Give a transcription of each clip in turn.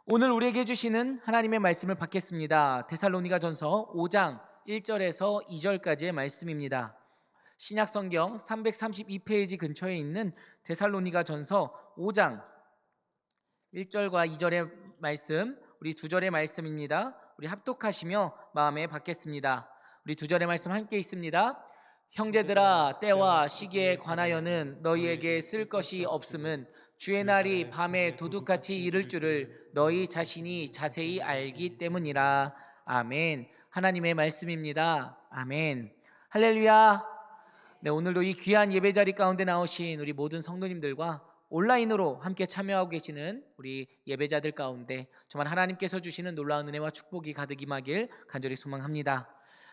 오늘 우리에게 주시는 하나님의 말씀을 받겠습니다. 데살로니가전서 5장 1절에서 2절까지의 말씀입니다. 신약 성경 332페이지 근처에 있는 데살로니가전서 5장 1절과 2절의 말씀, 우리 두 절의 말씀입니다. 우리 합독하시며 마음에 받겠습니다. 우리 두 절의 말씀 함께 있습니다. 형제들아, 때와 시기에 관하여는 너희에게 쓸 것이 없음은 주의 날이 밤에 도둑같이 이를 줄을 너희 자신이 자세히 알기 때문이라. 아멘. 하나님의 말씀입니다. 아멘. 할렐루야. 네, 오늘도 이 귀한 예배 자리 가운데 나오신 우리 모든 성도님들과 온라인으로 함께 참여하고 계시는 우리 예배자들 가운데 정말 하나님께서 주시는 놀라운 은혜와 축복이 가득 임하길 간절히 소망합니다.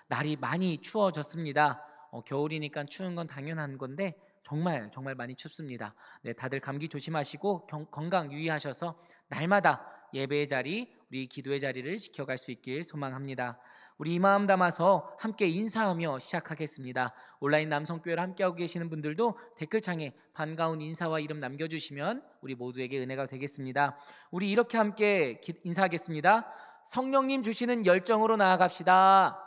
날이 많이 추워졌습니다. 겨울이니까 추운 건 당연한 건데 정말 많이 춥습니다. 네, 다들 감기 조심하시고 건강 유의하셔서 날마다 예배의 자리, 우리 기도의 자리를 지켜갈 수 있길 소망합니다. 우리 이 마음 담아서 함께 인사하며 시작하겠습니다. 온라인 남성교회를 함께하고 계시는 분들도 댓글창에 반가운 인사와 이름 남겨주시면 우리 모두에게 은혜가 되겠습니다. 우리 이렇게 함께 인사하겠습니다. 성령님 주시는 열정으로 나아갑시다.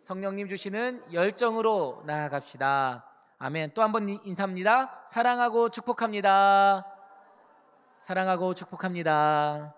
성령님 주시는 열정으로 나아갑시다. 아멘. 또 한 번 인사합니다. 사랑하고 축복합니다. 사랑하고 축복합니다.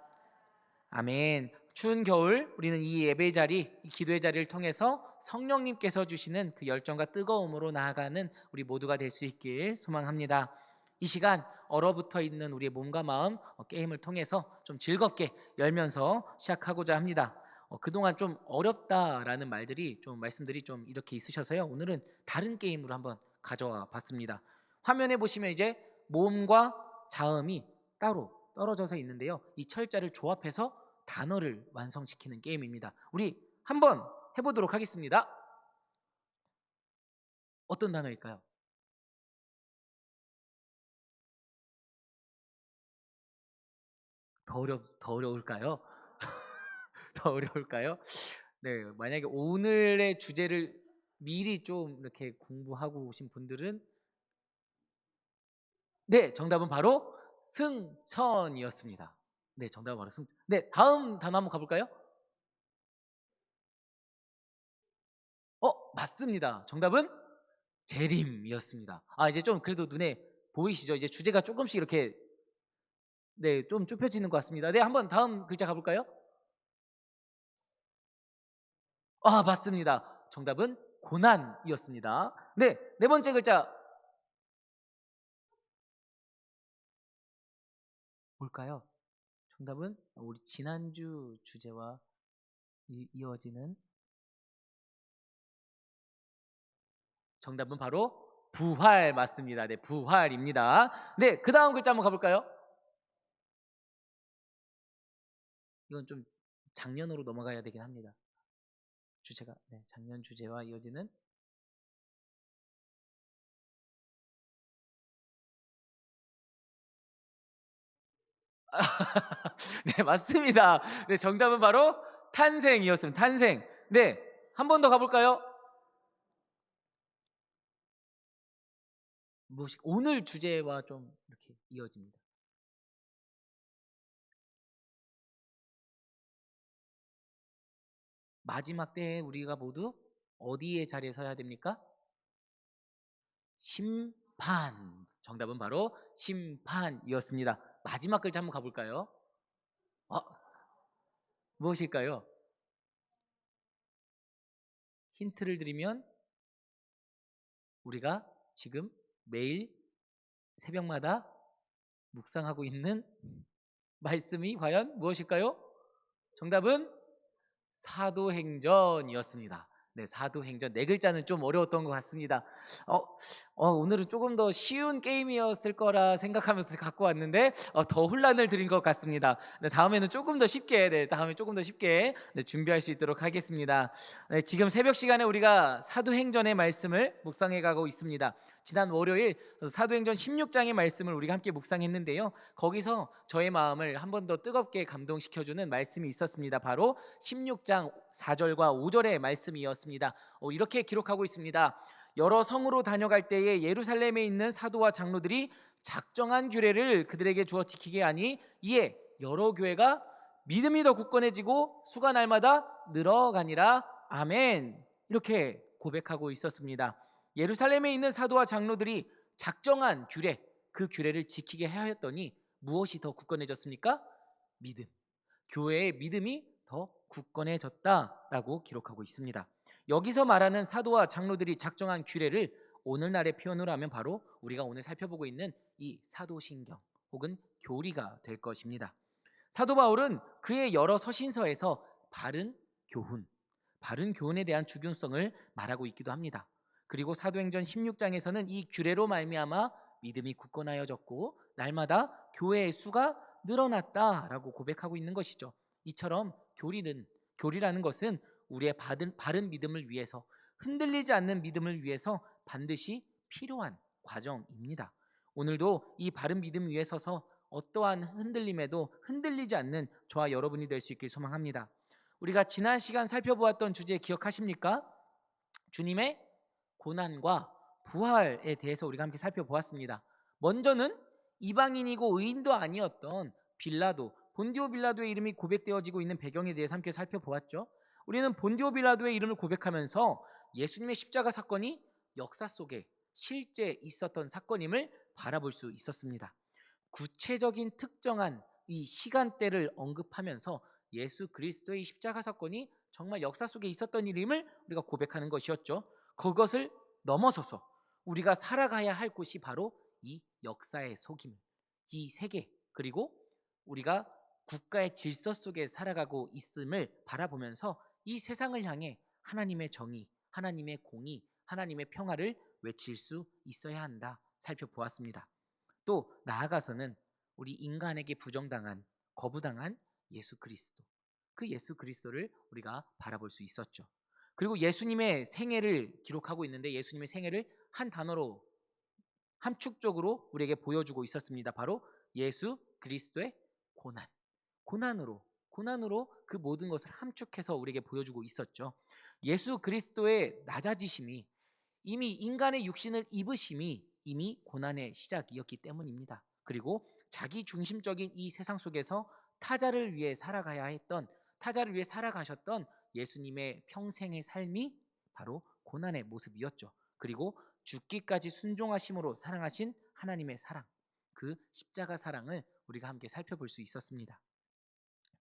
아멘. 추운 겨울 우리는 이 예배의 자리, 이 기도의 자리를 통해서 성령님께서 주시는 그 열정과 뜨거움으로 나아가는 우리 모두가 될 수 있길 소망합니다. 이 시간 얼어붙어 있는 우리의 몸과 마음 게임을 통해서 좀 즐겁게 열면서 시작하고자 합니다. 그동안 좀 어렵다라는 말씀들이 좀 이렇게 있으셔서요. 오늘은 다른 게임으로 한번 가져와 봤습니다. 화면에 보시면 이제 모음과 자음이 따로 떨어져서 있는데요. 이 철자를 조합해서 단어를 완성시키는 게임입니다. 우리 한번 해보도록 하겠습니다. 어떤 단어일까요? 더 어려울까요? 더 어려울까요? 네, 만약에 오늘의 주제를 미리 좀 이렇게 공부하고 오신 분들은 네, 정답은 바로 승천이었습니다. 네, 정답은 바로 승. 네, 다음 단어 한번 가볼까요? 맞습니다. 정답은 재림이었습니다. 이제 좀 그래도 눈에 보이시죠? 이제 주제가 조금씩 이렇게 네, 좀 좁혀지는 것 같습니다. 네, 한번 다음 글자 가볼까요? 맞습니다. 정답은 고난이었습니다. 네, 네 번째 글자 뭘까요? 정답은 우리 지난주 주제와 이어지는 정답은 바로 부활 맞습니다. 네, 부활입니다. 네, 그 다음 글자 한번 가볼까요? 이건 좀 작년으로 넘어가야 되긴 합니다. 주제가 네, 작년 주제와 이어지는 네, 맞습니다. 네, 정답은 바로 탄생이었습니다. 탄생. 네, 한 번 더 가볼까요? 오늘 주제와 좀 이렇게 이어집니다. 마지막 때에 우리가 모두 어디에 자리에 서야 됩니까? 심판. 정답은 바로 심판이었습니다. 마지막 글자 한번 가볼까요? 어, 무엇일까요? 힌트를 드리면 우리가 지금 매일 새벽마다 묵상하고 있는 말씀이 과연 무엇일까요? 정답은 사도행전이었습니다. 네, 사도행전 네 글자는 좀 어려웠던 것 같습니다. 어, 오늘은 조금 더 쉬운 게임이었을 거라 생각하면서 갖고 왔는데 더 혼란을 드린 것 같습니다. 네, 다음에는 조금 더 쉽게, 다음에 조금 더 쉽게 준비할 수 있도록 하겠습니다. 네, 지금 새벽 시간에 우리가 사도행전의 말씀을 묵상해 가고 있습니다. 지난 월요일 사도행전 16장의 말씀을 우리가 함께 묵상했는데요. 거기서 저의 마음을 한 번 더 뜨겁게 감동시켜주는 말씀이 있었습니다. 바로 16장 4절과 5절의 말씀이었습니다. 이렇게 기록하고 있습니다. 여러 성으로 다녀갈 때에 예루살렘에 있는 사도와 장로들이 작정한 규례를 그들에게 주어 지키게 하니 이에 여러 교회가 믿음이 더 굳건해지고 수가 날마다 늘어가니라. 아멘. 이렇게 고백하고 있었습니다. 예루살렘에 있는 사도와 장로들이 작정한 규례, 그 규례를 지키게 하였더니 무엇이 더 굳건해졌습니까? 믿음. 교회의 믿음이 더 굳건해졌다라고 기록하고 있습니다. 여기서 말하는 사도와 장로들이 작정한 규례를 오늘날의 표현으로 하면 바로 우리가 오늘 살펴보고 있는 이 사도신경 혹은 교리가 될 것입니다. 사도 바울은 그의 여러 서신서에서 바른 교훈에 대한 중요성을 말하고 있기도 합니다. 그리고 사도행전 16장에서는 이 규례로 말미암아 믿음이 굳건하여졌고 날마다 교회의 수가 늘어났다라고 고백하고 있는 것이죠. 이처럼 교리라는 것은 우리의 바른 믿음을 위해서, 흔들리지 않는 믿음을 위해서 반드시 필요한 과정입니다. 오늘도 이 바른 믿음 위에 서서 어떠한 흔들림에도 흔들리지 않는 저와 여러분이 될 수 있길 소망합니다. 우리가 지난 시간 살펴보았던 주제 기억하십니까? 주님의 고난과 부활에 대해서 우리가 함께 살펴보았습니다. 먼저는 이방인이고 의인도 아니었던 본디오 빌라도의 이름이 고백되어지고 있는 배경에 대해서 함께 살펴보았죠. 우리는 본디오 빌라도의 이름을 고백하면서 예수님의 십자가 사건이 역사 속에 실제 있었던 사건임을 바라볼 수 있었습니다. 구체적인 특정한 이 시간대를 언급하면서 예수 그리스도의 십자가 사건이 정말 역사 속에 있었던 일임을 우리가 고백하는 것이었죠. 그것을 넘어서서 우리가 살아가야 할 곳이 바로 이 역사의 속임, 이 세계, 그리고 우리가 국가의 질서 속에 살아가고 있음을 바라보면서 이 세상을 향해 하나님의 정의, 하나님의 공의, 하나님의 평화를 외칠 수 있어야 한다 살펴보았습니다. 또 나아가서는 우리 인간에게 부정당한, 거부당한 예수 그리스도, 그 예수 그리스도를 우리가 바라볼 수 있었죠. 그리고 예수님의 생애를 기록하고 있는데 예수님의 생애를 한 단어로 함축적으로 우리에게 보여주고 있었습니다. 바로 예수 그리스도의 고난으로 그 모든 것을 함축해서 우리에게 보여주고 있었죠. 예수 그리스도의 낮아지심이, 이미 인간의 육신을 입으심이 이미 고난의 시작이었기 때문입니다. 그리고 자기 중심적인 이 세상 속에서 타자를 위해 살아가셨던 예수님의 평생의 삶이 바로 고난의 모습이었죠. 그리고 죽기까지 순종하심으로 사랑하신 하나님의 사랑, 그 십자가 사랑을 우리가 함께 살펴볼 수 있었습니다.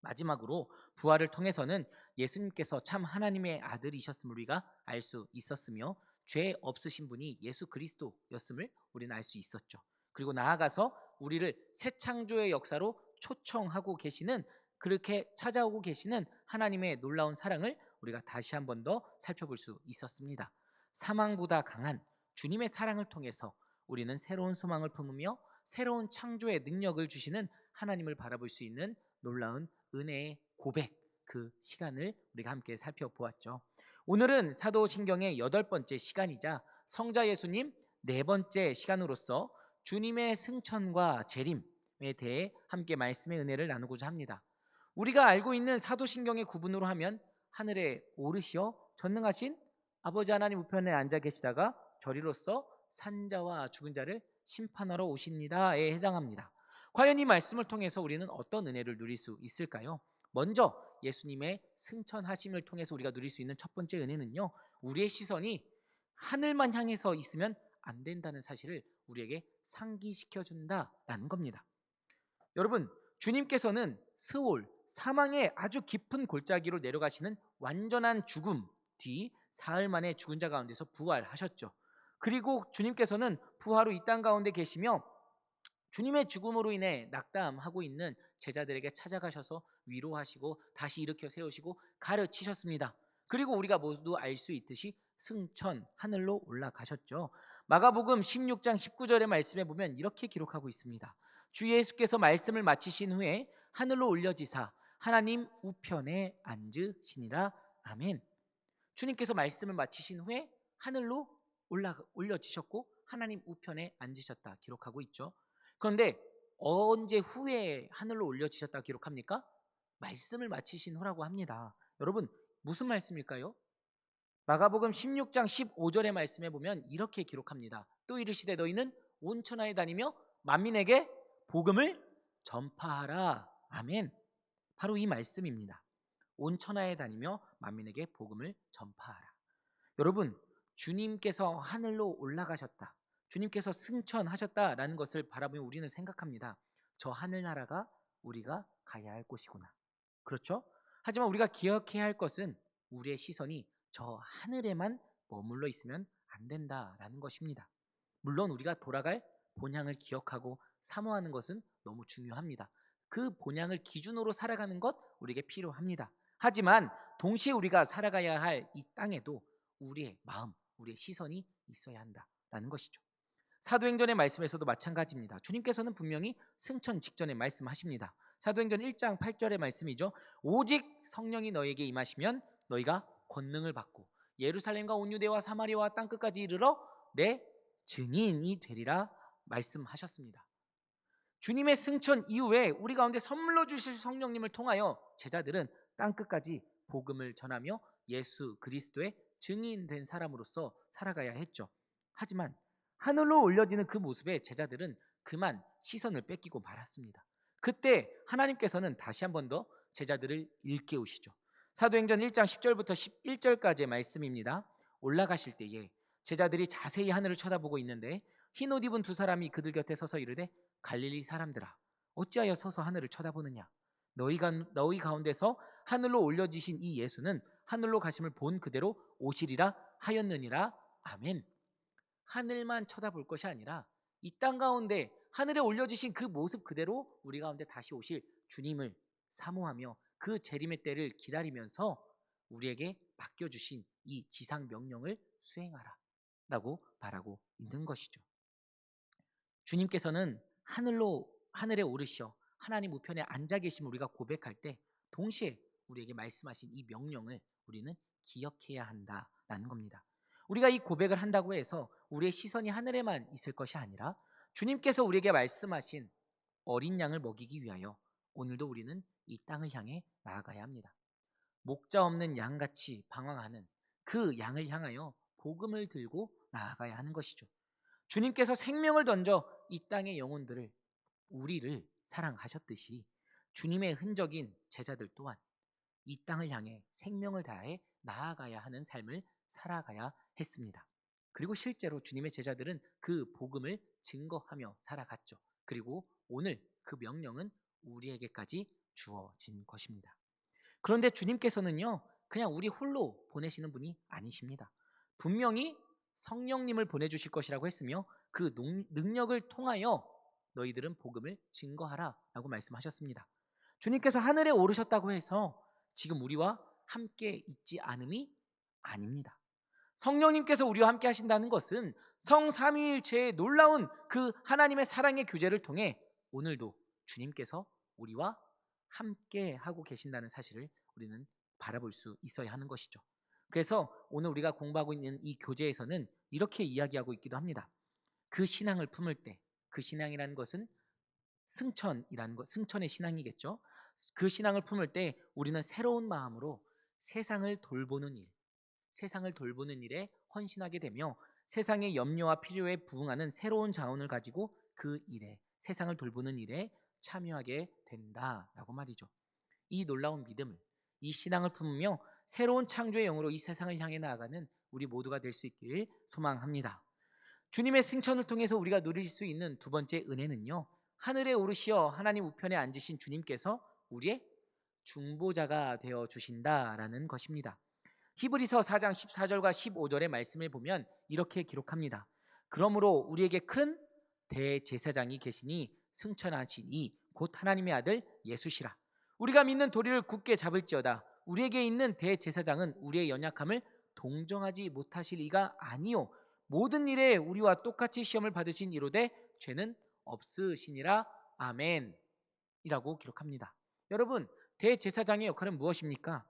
마지막으로 부활을 통해서는 예수님께서 참 하나님의 아들이셨음을 우리가 알 수 있었으며 죄 없으신 분이 예수 그리스도였음을 우리는 알 수 있었죠. 그리고 나아가서 우리를 새 창조의 역사로 초청하고 계시는, 그렇게 찾아오고 계시는 하나님의 놀라운 사랑을 우리가 다시 한 번 더 살펴볼 수 있었습니다. 사망보다 강한 주님의 사랑을 통해서 우리는 새로운 소망을 품으며 새로운 창조의 능력을 주시는 하나님을 바라볼 수 있는 놀라운 은혜의 고백, 그 시간을 우리가 함께 살펴보았죠. 오늘은 사도신경의 8번째 시간이자 성자 예수님 4번째 시간으로서 주님의 승천과 재림에 대해 함께 말씀의 은혜를 나누고자 합니다. 우리가 알고 있는 사도신경의 구분으로 하면 하늘에 오르시어 전능하신 아버지 하나님 우편에 앉아 계시다가 저리로서 산자와 죽은 자를 심판하러 오십니다에 해당합니다. 과연 이 말씀을 통해서 우리는 어떤 은혜를 누릴 수 있을까요? 먼저 예수님의 승천하심을 통해서 우리가 누릴 수 있는 첫 번째 은혜는요, 우리의 시선이 하늘만 향해서 있으면 안 된다는 사실을 우리에게 상기시켜준다라는 겁니다. 여러분, 주님께서는 사망의 아주 깊은 골짜기로 내려가시는 완전한 죽음 뒤 사흘 만에 죽은 자 가운데서 부활하셨죠. 그리고 주님께서는 부활 후 이 땅 가운데 계시며 주님의 죽음으로 인해 낙담하고 있는 제자들에게 찾아가셔서 위로하시고 다시 일으켜 세우시고 가르치셨습니다. 그리고 우리가 모두 알 수 있듯이 승천, 하늘로 올라가셨죠. 마가복음 16장 19절의 말씀에 보면 이렇게 기록하고 있습니다. 주 예수께서 말씀을 마치신 후에 하늘로 올려지사 하나님 우편에 앉으시니라. 아멘. 주님께서 말씀을 마치신 후에 하늘로 올려지셨고 하나님 우편에 앉으셨다 기록하고 있죠. 그런데 언제 후에 하늘로 올려지셨다 기록합니까? 말씀을 마치신 후라고 합니다. 여러분, 무슨 말씀일까요? 마가복음 16장 15절의 말씀에 보면 이렇게 기록합니다. 또 이르시되 너희는 온 천하에 다니며 만민에게 복음을 전파하라. 아멘. 바로 이 말씀입니다. 온 천하에 다니며 만민에게 복음을 전파하라. 여러분, 주님께서 하늘로 올라가셨다, 주님께서 승천하셨다라는 것을 바라보며 우리는 생각합니다. 저 하늘나라가 우리가 가야 할 곳이구나. 그렇죠? 하지만 우리가 기억해야 할 것은 우리의 시선이 저 하늘에만 머물러 있으면 안 된다라는 것입니다. 물론 우리가 돌아갈 본향을 기억하고 사모하는 것은 너무 중요합니다. 그 본향을 기준으로 살아가는 것 우리에게 필요합니다. 하지만 동시에 우리가 살아가야 할 이 땅에도 우리의 마음, 우리의 시선이 있어야 한다라는 것이죠. 사도행전의 말씀에서도 마찬가지입니다. 주님께서는 분명히 승천 직전에 말씀하십니다. 사도행전 1장 8절의 말씀이죠. 오직 성령이 너에게 임하시면 너희가 권능을 받고 예루살렘과 온 유대와 사마리아와 땅끝까지 이르러 내 증인이 되리라 말씀하셨습니다. 주님의 승천 이후에 우리 가운데 선물로 주실 성령님을 통하여 제자들은 땅끝까지 복음을 전하며 예수 그리스도의 증인된 사람으로서 살아가야 했죠. 하지만 하늘로 올려지는 그 모습에 제자들은 그만 시선을 뺏기고 말았습니다. 그때 하나님께서는 다시 한 번 더 제자들을 일깨우시죠. 사도행전 1장 10절부터 11절까지의 말씀입니다. 올라가실 때에 제자들이 자세히 하늘을 쳐다보고 있는데 흰 옷 입은 두 사람이 그들 곁에 서서 이르되 갈릴리 사람들아 어찌하여 서서 하늘을 쳐다보느냐. 너희 가운데서 하늘로 올려지신 이 예수는 하늘로 가심을 본 그대로 오시리라 하였느니라. 아멘. 하늘만 쳐다볼 것이 아니라 이 땅 가운데 하늘에 올려지신 그 모습 그대로 우리 가운데 다시 오실 주님을 사모하며 그 재림의 때를 기다리면서 우리에게 맡겨주신 이 지상 명령을 수행하라 라고 말하고 있는 것이죠. 주님께서는 하늘에 오르시어 하나님 우편에 앉아 계심을 우리가 고백할 때 동시에 우리에게 말씀하신 이 명령을 우리는 기억해야 한다라는 겁니다. 우리가 이 고백을 한다고 해서 우리의 시선이 하늘에만 있을 것이 아니라 주님께서 우리에게 말씀하신 어린 양을 먹이기 위하여 오늘도 우리는 이 땅을 향해 나아가야 합니다. 목자 없는 양같이 방황하는 그 양을 향하여 복음을 들고 나아가야 하는 것이죠. 주님께서 생명을 던져 이 땅의 영혼들을 우리를 사랑하셨듯이 주님의 흔적인 제자들 또한 이 땅을 향해 생명을 다해 나아가야 하는 삶을 살아가야 했습니다. 그리고 실제로 주님의 제자들은 그 복음을 증거하며 살아갔죠. 그리고 오늘 그 명령은 우리에게까지 주어진 것입니다. 그런데 주님께서는요, 그냥 우리 홀로 보내시는 분이 아니십니다. 분명히 성령님을 보내주실 것이라고 했으며 그 능력을 통하여 너희들은 복음을 증거하라 라고 말씀하셨습니다. 주님께서 하늘에 오르셨다고 해서 지금 우리와 함께 있지 않음이 아닙니다. 성령님께서 우리와 함께 하신다는 것은 성삼위일체의 놀라운 그 하나님의 사랑의 교제를 통해 오늘도 주님께서 우리와 함께 하고 계신다는 사실을 우리는 바라볼 수 있어야 하는 것이죠. 그래서 오늘 우리가 공부하고 있는 이 교재에서는 이렇게 이야기하고 있기도 합니다. 그 신앙을 품을 때, 그 신앙이라는 것은 승천이라는 것, 승천의 신앙이겠죠. 그 신앙을 품을 때 우리는 새로운 마음으로 세상을 돌보는 일에 헌신하게 되며 세상의 염려와 필요에 부응하는 새로운 자원을 가지고 그 일에, 세상을 돌보는 일에 참여하게 된다라고 말이죠. 이 놀라운 믿음을, 이 신앙을 품으며 새로운 창조의 영으로 이 세상을 향해 나아가는 우리 모두가 될 수 있기를 소망합니다. 주님의 승천을 통해서 우리가 누릴 수 있는 두 번째 은혜는요, 하늘에 오르시어 하나님 우편에 앉으신 주님께서 우리의 중보자가 되어 주신다라는 것입니다. 히브리서 4장 14절과 15절의 말씀을 보면 이렇게 기록합니다. 그러므로 우리에게 큰 대제사장이 계시니 승천하시니 곧 하나님의 아들 예수시라. 우리가 믿는 도리를 굳게 잡을지어다. 우리에게 있는 대제사장은 우리의 연약함을 동정하지 못하실 이가 아니요 모든 일에 우리와 똑같이 시험을 받으신 이로되 죄는 없으시니라. 아멘 이라고 기록합니다. 여러분, 대제사장의 역할은 무엇입니까?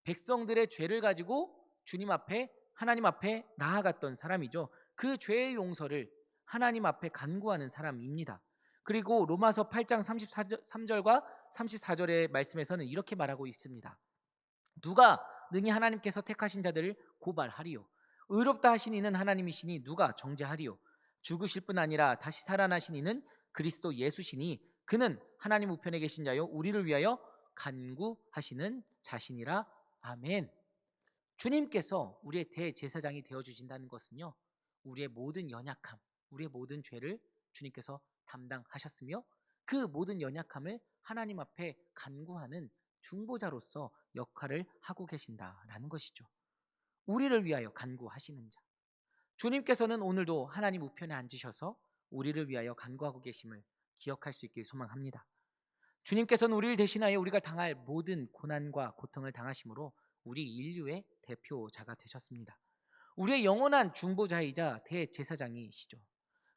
백성들의 죄를 가지고 주님 앞에, 하나님 앞에 나아갔던 사람이죠. 그 죄의 용서를 하나님 앞에 간구하는 사람입니다. 그리고 로마서 8장 33절과 34절의 말씀에서는 이렇게 말하고 있습니다. 누가 능히 하나님께서 택하신 자들을 고발하리요? 의롭다 하신 이는 하나님이시니 누가 정죄하리요? 죽으실 뿐 아니라 다시 살아나신 이는 그리스도 예수시니 그는 하나님 우편에 계신 자요 우리를 위하여 간구하시는 자신이라. 아멘. 주님께서 우리의 대제사장이 되어주신다는 것은요, 우리의 모든 연약함, 우리의 모든 죄를 주님께서 담당하셨으며 그 모든 연약함을 하나님 앞에 간구하는 중보자로서 역할을 하고 계신다라는 것이죠. 우리를 위하여 간구하시는 자. 주님께서는 오늘도 하나님 우편에 앉으셔서 우리를 위하여 간구하고 계심을 기억할 수 있길 소망합니다. 주님께서는 우리를 대신하여 우리가 당할 모든 고난과 고통을 당하심으로 우리 인류의 대표자가 되셨습니다. 우리의 영원한 중보자이자 대제사장이시죠.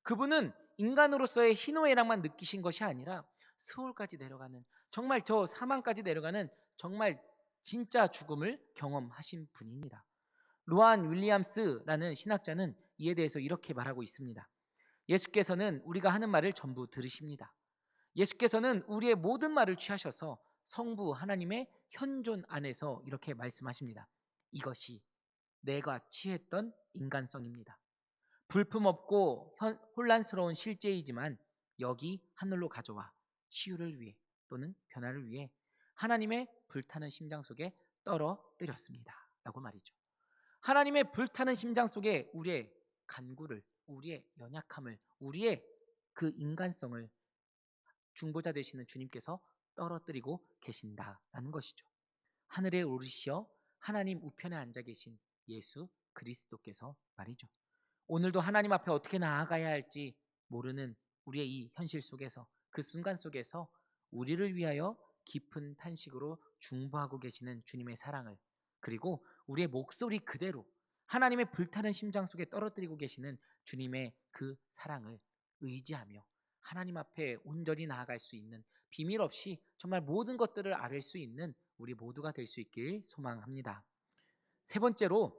그분은 인간으로서의 희노애락만 느끼신 것이 아니라 스올까지 내려가는, 정말 저 사망까지 내려가는 정말 진짜 죽음을 경험하신 분입니다. 로안 윌리엄스라는 신학자는 이에 대해서 이렇게 말하고 있습니다. 예수께서는 우리가 하는 말을 전부 들으십니다. 예수께서는 우리의 모든 말을 취하셔서 성부 하나님의 현존 안에서 이렇게 말씀하십니다. 이것이 내가 취했던 인간성입니다. 불품없고 혼란스러운 실제이지만 여기 하늘로 가져와 치유를 위해 또는 변화를 위해 하나님의 불타는 심장 속에 떨어뜨렸습니다 라고 말이죠. 하나님의 불타는 심장 속에 우리의 간구를, 우리의 연약함을, 우리의 그 인간성을 중보자 되시는 주님께서 떨어뜨리고 계신다라는 것이죠. 하늘에 오르시어 하나님 우편에 앉아 계신 예수 그리스도께서 말이죠. 오늘도 하나님 앞에 어떻게 나아가야 할지 모르는 우리의 이 현실 속에서, 그 순간 속에서 우리를 위하여 깊은 탄식으로 중보하고 계시는 주님의 사랑을, 그리고 우리의 목소리 그대로 하나님의 불타는 심장 속에 떨어뜨리고 계시는 주님의 그 사랑을 의지하며 하나님 앞에 온전히 나아갈 수 있는, 비밀 없이 정말 모든 것들을 앓을 수 있는 우리 모두가 될 수 있길 소망합니다. 세 번째로,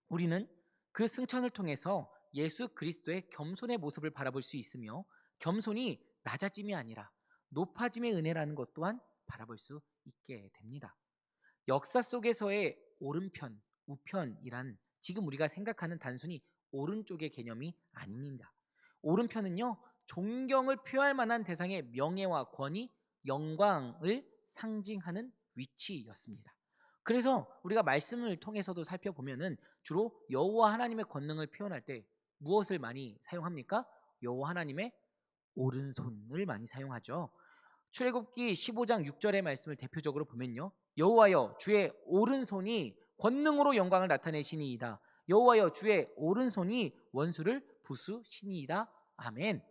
우리는 그 승천을 통해서 예수 그리스도의 겸손의 모습을 바라볼 수 있으며, 겸손이 낮아짐이 아니라 높아짐의 은혜라는 것 또한 바라볼 수 있게 됩니다. 역사 속에서의 오른편, 우편이란 지금 우리가 생각하는 단순히 오른쪽의 개념이 아닙니다. 오른편은요, 존경을 표할 만한 대상의 명예와 권위, 영광을 상징하는 위치였습니다. 그래서 우리가 말씀을 통해서도 살펴보면은 주로 여호와 하나님의 권능을 표현할 때 무엇을 많이 사용합니까? 여호와 하나님의 오른손을 많이 사용하죠. 출애굽기 15장 6절의 말씀을 대표적으로 보면요, 여호와여 주의 오른손이 권능으로 영광을 나타내시니이다. 여호와여 주의 오른손이 원수를 부수시니이다. 아멘.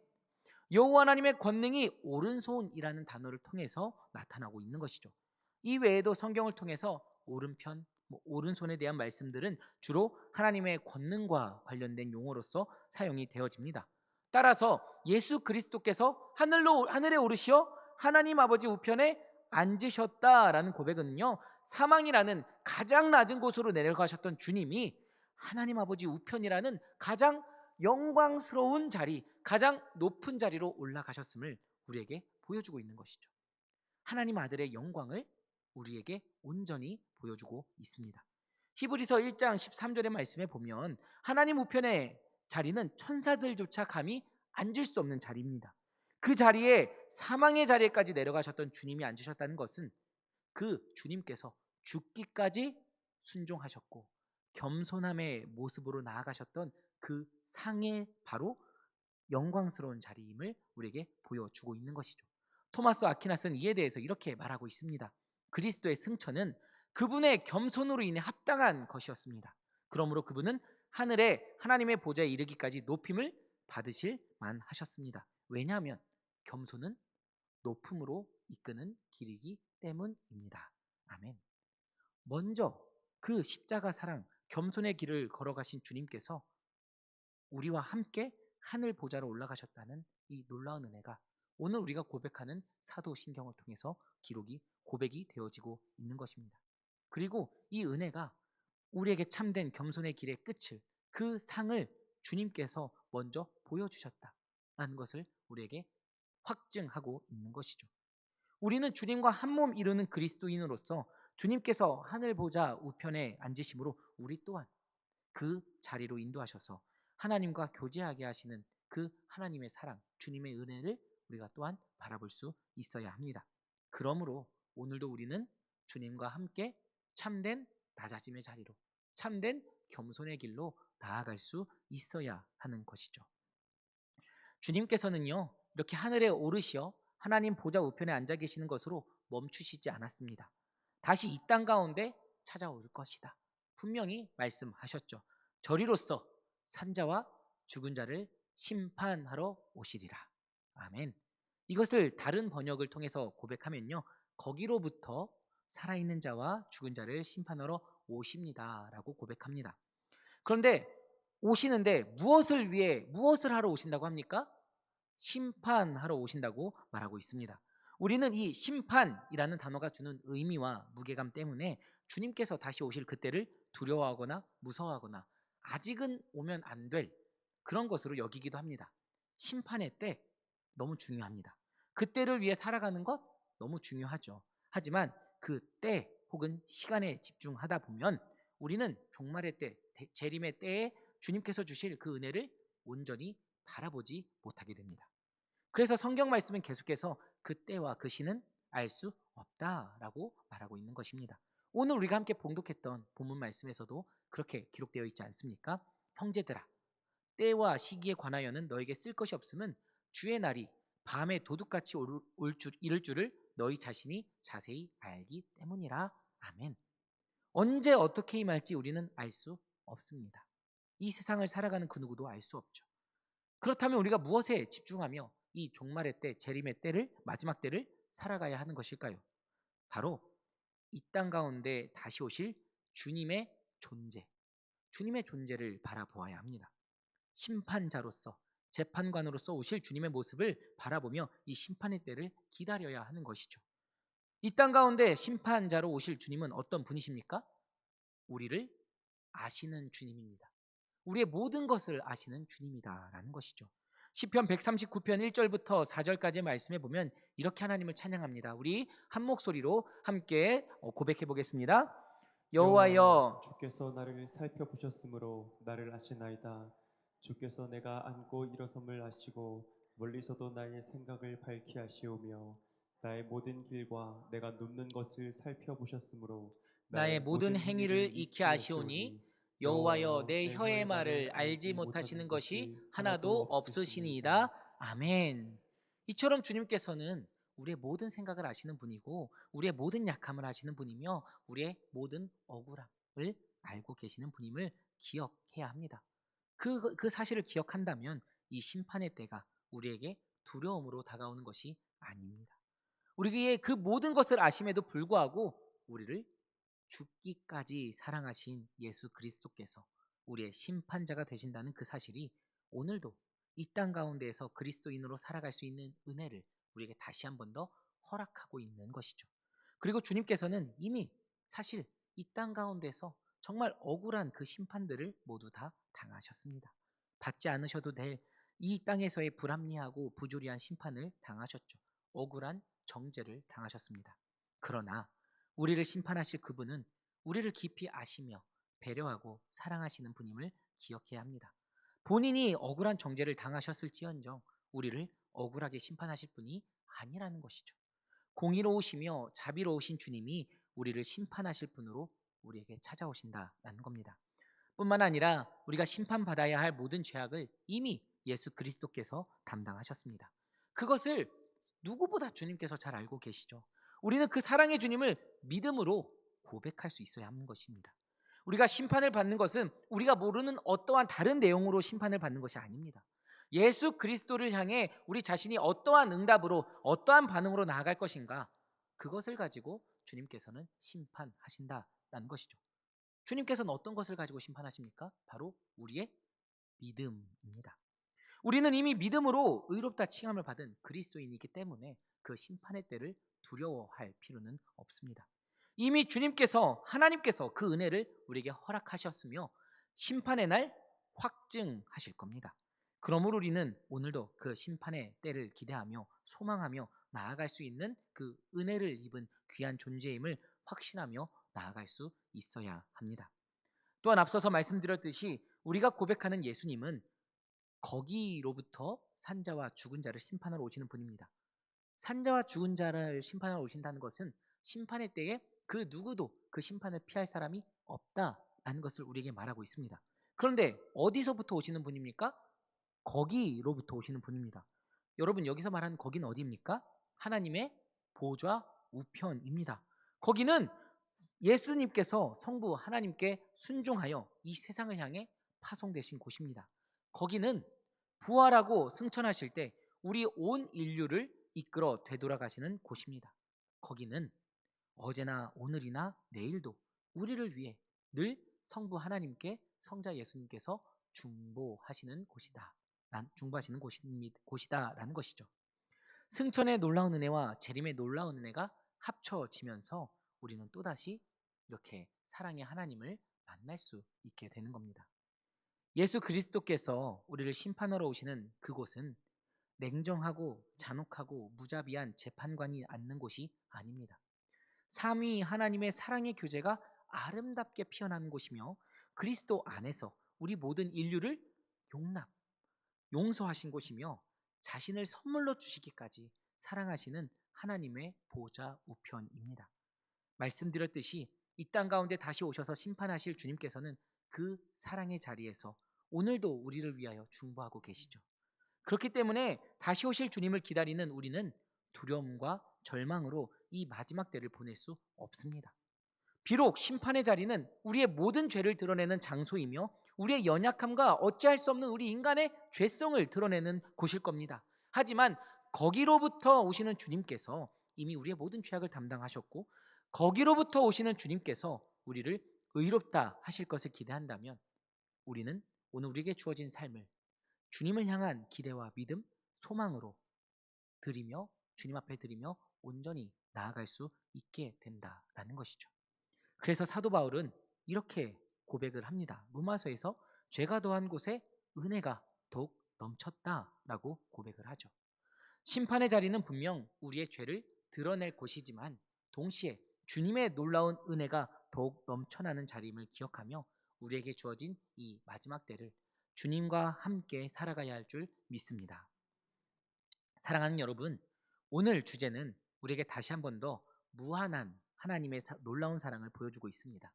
여호와 하나님의 권능이 오른손이라는 단어를 통해서 나타나고 있는 것이죠. 이 외에도 성경을 통해서 오른편, 오른손에 대한 말씀들은 주로 하나님의 권능과 관련된 용어로서 사용이 되어집니다. 따라서 예수 그리스도께서 하늘에 오르시어 하나님 아버지 우편에 앉으셨다라는 고백은요, 사망이라는 가장 낮은 곳으로 내려가셨던 주님이 하나님 아버지 우편이라는 가장 영광스러운 자리, 가장 높은 자리로 올라가셨음을 우리에게 보여주고 있는 것이죠. 하나님 아들의 영광을 우리에게 온전히 보여주고 있습니다. 히브리서 1장 13절의 말씀에 보면 하나님 우편의 자리는 천사들조차 감히 앉을 수 없는 자리입니다. 그 자리에, 사망의 자리에까지 내려가셨던 주님이 앉으셨다는 것은 그 주님께서 죽기까지 순종하셨고 겸손함의 모습으로 나아가셨던 그 상의 바로 영광스러운 자리임을 우리에게 보여주고 있는 것이죠. 토마스 아퀴나스는 이에 대해서 이렇게 말하고 있습니다. 그리스도의 승천은 그분의 겸손으로 인해 합당한 것이었습니다. 그러므로 그분은 하늘에 하나님의 보좌에 이르기까지 높임을 받으실 만하셨습니다. 왜냐하면 겸손은 높음으로 이끄는 길이기 때문입니다. 아멘. 먼저 그 십자가 사랑, 겸손의 길을 걸어가신 주님께서 우리와 함께 하늘 보좌로 올라가셨다는 이 놀라운 은혜가 오늘 우리가 고백하는 사도신경을 통해서 고백이 되어지고 있는 것입니다. 그리고 이 은혜가 우리에게 참된 겸손의 길의 끝을, 그 상을 주님께서 먼저 보여주셨다라는 것을 우리에게 확증하고 있는 것이죠. 우리는 주님과 한 몸 이루는 그리스도인으로서 주님께서 하늘 보좌 우편에 앉으심으로 우리 또한 그 자리로 인도하셔서 하나님과 교제하게 하시는 그 하나님의 사랑, 주님의 은혜를 우리가 또한 바라볼 수 있어야 합니다. 그러므로 오늘도 우리는 주님과 함께 참된 낮아짐의 자리로, 참된 겸손의 길로 나아갈 수 있어야 하는 것이죠. 주님께서는요, 이렇게 하늘에 오르시어 하나님 보좌 우편에 앉아 계시는 것으로 멈추시지 않았습니다. 다시 이 땅 가운데 찾아올 것이다. 분명히 말씀하셨죠. 저리로서 산자와 죽은 자를 심판하러 오시리라. 아멘. 이것을 다른 번역을 통해서 고백하면요, 거기로부터 살아있는 자와 죽은 자를 심판하러 오십니다라고 고백합니다. 그런데 오시는데 무엇을 위해, 무엇을 하러 오신다고 합니까? 심판하러 오신다고 말하고 있습니다. 우리는 이 심판이라는 단어가 주는 의미와 무게감 때문에 주님께서 다시 오실 그때를 두려워하거나 무서워하거나 아직은 오면 안 될 그런 것으로 여기기도 합니다. 심판의 때 너무 중요합니다. 그때를 위해 살아가는 것 너무 중요하죠. 하지만 그 때 혹은 시간에 집중하다 보면 우리는 종말의 때, 재림의 때에 주님께서 주실 그 은혜를 온전히 바라보지 못하게 됩니다. 그래서 성경 말씀은 계속해서 그 때와 그 시는 알 수 없다라고 말하고 있는 것입니다. 오늘 우리가 함께 봉독했던 본문 말씀에서도 그렇게 기록되어 있지 않습니까? 형제들아, 때와 시기에 관하여는 너에게 쓸 것이 없음은 주의 날이 밤에 도둑같이 이를 줄을 너희 자신이 자세히 알기 때문이라. 아멘. 언제 어떻게 임할지 우리는 알 수 없습니다. 이 세상을 살아가는 그 누구도 알 수 없죠. 그렇다면 우리가 무엇에 집중하며 이 종말의 때, 재림의 때를, 마지막 때를 살아가야 하는 것일까요? 바로 이 땅 가운데 다시 오실 주님의 존재, 주님의 존재를 바라보아야 합니다. 심판자로서, 재판관으로서 오실 주님의 모습을 바라보며 이 심판의 때를 기다려야 하는 것이죠. 이 땅 가운데 심판자로 오실 주님은 어떤 분이십니까? 우리를 아시는 주님입니다. 우리의 모든 것을 아시는 주님이다라는 것이죠. 시편 139편 1절부터 4절까지의 말씀에 보면 이렇게 하나님을 찬양합니다. 우리 한 목소리로 함께 고백해 보겠습니다. 여호와여, 주께서 나를 살펴보셨으므로 나를 아시나이다. 주께서 내가 앉고 일어섬을 아시고 멀리서도 나의 생각을 밝히 아시오며 나의 모든 길과 내가 눕는 것을 살펴보셨으므로 나의 나의 모든 모든 행위를 행위를 익히 익히 아시오니 아시오니 여호와여, 여호와여 내 내 혀의 혀의 말을 말을 알지 알지 못하시는 못하는 것이 것이 하나도 하나도 없으시니이다. 없으시니이다. 아멘. 이처럼 주님께서는 우리의 모든 생각을 아시는 분이고 우리의 모든 약함을 아시는 분이며 우리의 모든 억울함을 알고 계시는 분임을 기억해야 합니다. 그 사실을 기억한다면 이 심판의 때가 우리에게 두려움으로 다가오는 것이 아닙니다. 우리의 그 모든 것을 아심에도 불구하고 우리를 죽기까지 사랑하신 예수 그리스도께서 우리의 심판자가 되신다는 그 사실이 오늘도 이 땅 가운데에서 그리스도인으로 살아갈 수 있는 은혜를 우리에게 다시 한 번 더 허락하고 있는 것이죠. 그리고 주님께서는 이미 사실 이 땅 가운데서 정말 억울한 그 심판들을 모두 다 당하셨습니다. 받지 않으셔도 될 이 땅에서의 불합리하고 부조리한 심판을 당하셨죠. 억울한 정죄를 당하셨습니다. 그러나 우리를 심판하실 그분은 우리를 깊이 아시며 배려하고 사랑하시는 분임을 기억해야 합니다. 본인이 억울한 정죄를 당하셨을지언정 우리를 억울하게 심판하실 분이 아니라는 것이죠. 공의로우시며 자비로우신 주님이 우리를 심판하실 분으로 우리에게 찾아오신다라는 겁니다. 뿐만 아니라 우리가 심판받아야 할 모든 죄악을 이미 예수 그리스도께서 담당하셨습니다. 그것을 누구보다 주님께서 잘 알고 계시죠. 우리는 그 사랑의 주님을 믿음으로 고백할 수 있어야 하는 것입니다. 우리가 심판을 받는 것은 우리가 모르는 어떠한 다른 내용으로 심판을 받는 것이 아닙니다. 예수 그리스도를 향해 우리 자신이 어떠한 응답으로 어떠한 반응으로 나아갈 것인가, 그것을 가지고 주님께서는 심판하신다라는 것이죠. 주님께서는 어떤 것을 가지고 심판하십니까? 바로 우리의 믿음입니다. 우리는 이미 믿음으로 의롭다 칭함을 받은 그리스도인이기 때문에 그 심판의 때를 두려워할 필요는 없습니다. 이미 주님께서, 하나님께서 그 은혜를 우리에게 허락하셨으며 심판의 날 확증하실 겁니다. 그러므로 우리는 오늘도 그 심판의 때를 기대하며 소망하며 나아갈 수 있는 그 은혜를 입은 귀한 존재임을 확신하며 나아갈 수 있어야 합니다. 또한 앞서서 말씀드렸듯이 우리가 고백하는 예수님은 거기로부터 산자와 죽은 자를 심판하러 오시는 분입니다. 산자와 죽은 자를 심판하러 오신다는 것은 심판의 때에 그 누구도 그 심판을 피할 사람이 없다라는 것을 우리에게 말하고 있습니다. 그런데 어디서부터 오시는 분입니까? 거기로부터 오시는 분입니다. 여러분, 여기서 말하는 거기는 어디입니까? 하나님의 보좌 우편입니다. 거기는 예수님께서 성부 하나님께 순종하여 이 세상을 향해 파송되신 곳입니다. 거기는 부활하고 승천하실 때 우리 온 인류를 이끌어 되돌아가시는 곳입니다. 거기는 어제나 오늘이나 내일도 우리를 위해 늘 성부 하나님께 성자 예수님께서 중보하시는 곳이다. 중보하시는 곳이다라는 것이죠. 승천의 놀라운 은혜와 재림의 놀라운 은혜가 합쳐지면서 우리는 또다시 이렇게 사랑의 하나님을 만날 수 있게 되는 겁니다. 예수 그리스도께서 우리를 심판하러 오시는 그곳은 냉정하고 잔혹하고 무자비한 재판관이 앉는 곳이 아닙니다. 삼위 하나님의 사랑의 교제가 아름답게 피어나는 곳이며 그리스도 안에서 우리 모든 인류를 용납, 용서하신 곳이며 자신을 선물로 주시기까지 사랑하시는 하나님의 보좌 우편입니다. 말씀드렸듯이 이 땅 가운데 다시 오셔서 심판하실 주님께서는 그 사랑의 자리에서 오늘도 우리를 위하여 중보하고 계시죠. 그렇기 때문에 다시 오실 주님을 기다리는 우리는 두려움과 절망으로 이 마지막 때를 보낼 수 없습니다. 비록 심판의 자리는 우리의 모든 죄를 드러내는 장소이며 우리의 연약함과 어찌할 수 없는 우리 인간의 죄성을 드러내는 곳일 겁니다. 하지만 거기로부터 오시는 주님께서 이미 우리의 모든 죄악을 담당하셨고 거기로부터 오시는 주님께서 우리를 의롭다 하실 것을 기대한다면 우리는 오늘 우리에게 주어진 삶을 주님을 향한 기대와 믿음, 소망으로 드리며 주님 앞에 드리며 온전히 나아갈 수 있게 된다라는 것이죠. 그래서 사도 바울은 이렇게 고백을 합니다. 로마서에서 죄가 더한 곳에 은혜가 더욱 넘쳤다라고 고백을 하죠. 심판의 자리는 분명 우리의 죄를 드러낼 곳이지만 동시에 주님의 놀라운 은혜가 더욱 넘쳐나는 자리임을 기억하며 우리에게 주어진 이 마지막 때를 주님과 함께 살아가야 할 줄 믿습니다. 사랑하는 여러분, 오늘 주제는 우리에게 다시 한 번 더 무한한 하나님의 놀라운 사랑을 보여주고 있습니다.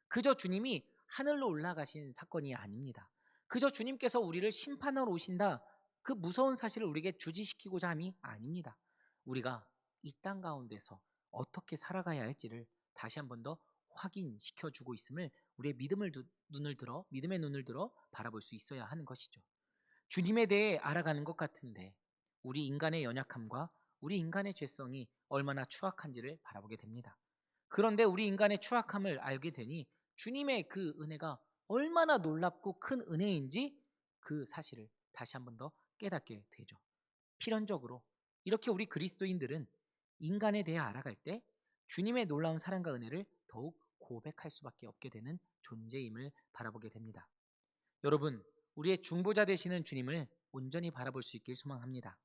그저 주님이 하늘로 올라가신 사건이 아닙니다. 그저 주님께서 우리를 심판하러 오신다, 그 무서운 사실을 우리에게 주지시키고자 함이 아닙니다. 우리가 이 땅 가운데서 어떻게 살아가야 할지를 다시 한 번 더 확인시켜주고 있음을 우리의 믿음의 눈을 들어 바라볼 수 있어야 하는 것이죠. 주님에 대해 알아가는 것 같은데 우리 인간의 연약함과 우리 인간의 죄성이 얼마나 추악한지를 바라보게 됩니다. 그런데 우리 인간의 추악함을 알게 되니 주님의 그 은혜가 얼마나 놀랍고 큰 은혜인지 그 사실을 다시 한 번 더 깨닫게 되죠. 필연적으로 이렇게 우리 그리스도인들은 인간에 대해 알아갈 때 주님의 놀라운 사랑과 은혜를 더욱 고백할 수밖에 없게 되는 존재임을 바라보게 됩니다. 여러분, 우리의 중보자 되시는 주님을 온전히 바라볼 수 있길 소망합니다.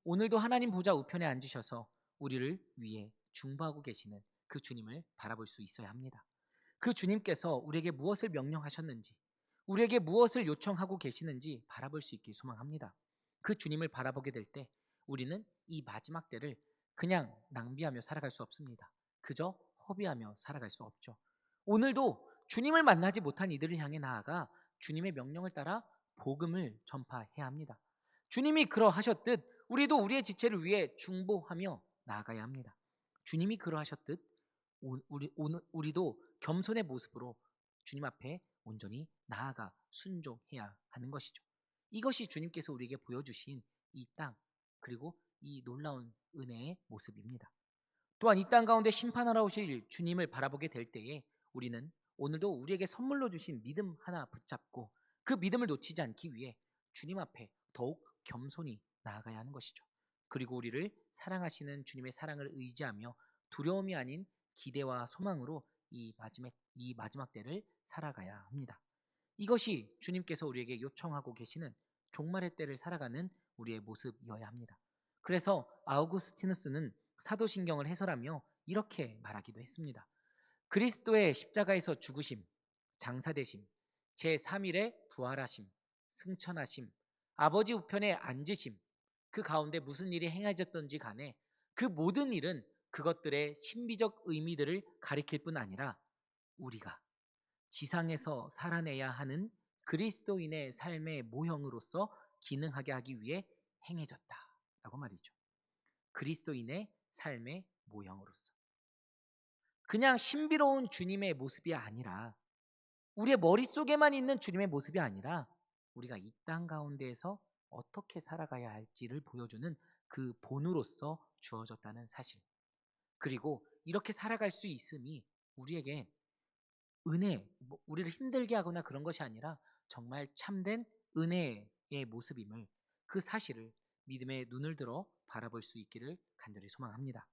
오늘도 하나님 보좌 우편에 앉으셔서 우리를 위해 중보하고 계시는 그 주님을 바라볼 수 있어야 합니다. 그 주님께서 우리에게 무엇을 명령하셨는지, 우리에게 무엇을 요청하고 계시는지 바라볼 수 있길 소망합니다. 그 주님을 바라보게 될 때 우리는 이 마지막 때를 그냥 낭비하며 살아갈 수 없습니다. 그저 허비하며 살아갈 수 없죠. 오늘도 주님을 만나지 못한 이들을 향해 나아가 주님의 명령을 따라 복음을 전파해야 합니다. 주님이 그러하셨듯 우리도 우리의 지체를 위해 중보하며 나아가야 합니다. 주님이 그러하셨듯 우리도 겸손의 모습으로 주님 앞에 온전히 나아가 순종해야 하는 것이죠. 이것이 주님께서 우리에게 보여주신 이 땅 그리고 이 놀라운 은혜의 모습입니다. 또한 이 땅 가운데 심판하러 오실 주님을 바라보게 될 때에 우리는 오늘도 우리에게 선물로 주신 믿음 하나 붙잡고 그 믿음을 놓치지 않기 위해 주님 앞에 더욱 겸손히 나아가야 하는 것이죠. 그리고 우리를 사랑하시는 주님의 사랑을 의지하며 두려움이 아닌 기대와 소망으로 이 마지막 때를 살아가야 합니다. 이것이 주님께서 우리에게 요청하고 계시는 종말의 때를 살아가는 우리의 모습이어야 합니다. 그래서 아우구스티누스는 사도신경을 해설하며 이렇게 말하기도 했습니다. 그리스도의 십자가에서 죽으심, 장사되심, 제3일에 부활하심, 승천하심, 아버지 우편에 앉으심, 그 가운데 무슨 일이 행해졌던지 간에 그 모든 일은 그것들의 신비적 의미들을 가리킬 뿐 아니라 우리가 지상에서 살아내야 하는 그리스도인의 삶의 모형으로서 기능하게 하기 위해 행해졌다라고 말이죠. 그리스도인의 삶의 모형으로서. 그냥 신비로운 주님의 모습이 아니라 우리의 머릿속에만 있는 주님의 모습이 아니라 우리가 이 땅 가운데에서 어떻게 살아가야 할지를 보여주는 그 본으로서 주어졌다는 사실. 그리고 이렇게 살아갈 수 있음이 우리에게 은혜, 우리를 힘들게 하거나 그런 것이 아니라 정말 참된 은혜의 모습임을 그 사실을 믿음의 눈을 들어 바라볼 수 있기를 간절히 소망합니다.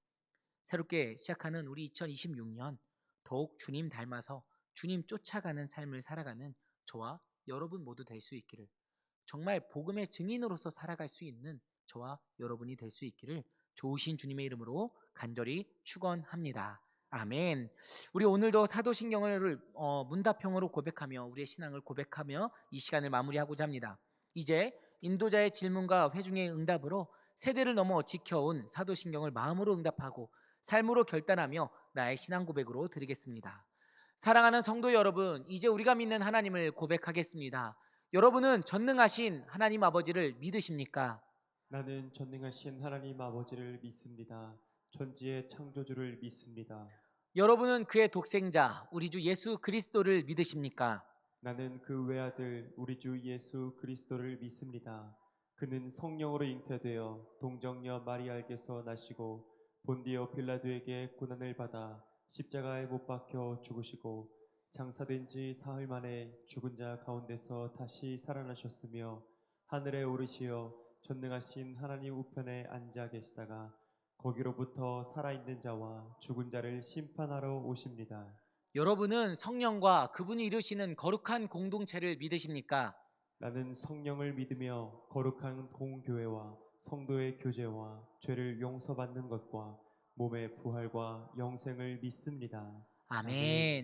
새롭게 시작하는 우리 2026년 더욱 주님 닮아서 주님 쫓아가는 삶을 살아가는 저와 여러분 모두 될 수 있기를 정말 복음의 증인으로서 살아갈 수 있는 저와 여러분이 될 수 있기를 좋으신 주님의 이름으로 간절히 축원합니다. 아멘. 우리 오늘도 사도신경을 문답형으로 고백하며 우리의 신앙을 고백하며 이 시간을 마무리하고자 합니다. 이제 인도자의 질문과 회중의 응답으로 세대를 넘어 지켜온 사도신경을 마음으로 응답하고 삶으로 결단하며 나의 신앙 고백으로 드리겠습니다. 사랑하는 성도 여러분, 이제 우리가 믿는 하나님을 고백하겠습니다. 여러분은 전능하신 하나님 아버지를 믿으십니까? 나는 전능하신 하나님 아버지를 믿습니다. 천지의 창조주를 믿습니다. 여러분은 그의 독생자 우리 주 예수 그리스도를 믿으십니까? 나는 그 외아들 우리 주 예수 그리스도를 믿습니다. 그는 성령으로 잉태되어 동정녀 마리아에게서 나시고 본디오 빌라도에게 고난을 받아 십자가에 못 박혀 죽으시고 장사된 지 사흘 만에 죽은 자 가운데서 다시 살아나셨으며 하늘에 오르시어 전능하신 하나님 우편에 앉아 계시다가 거기로부터 살아있는 자와 죽은 자를 심판하러 오십니다. 여러분은 성령과 그분이 이루시는 거룩한 공동체를 믿으십니까? 나는 성령을 믿으며 거룩한 공교회와 성도의 교제와 죄를 용서받는 것과 몸의 부활과 영생을 믿습니다. 아멘. 아멘.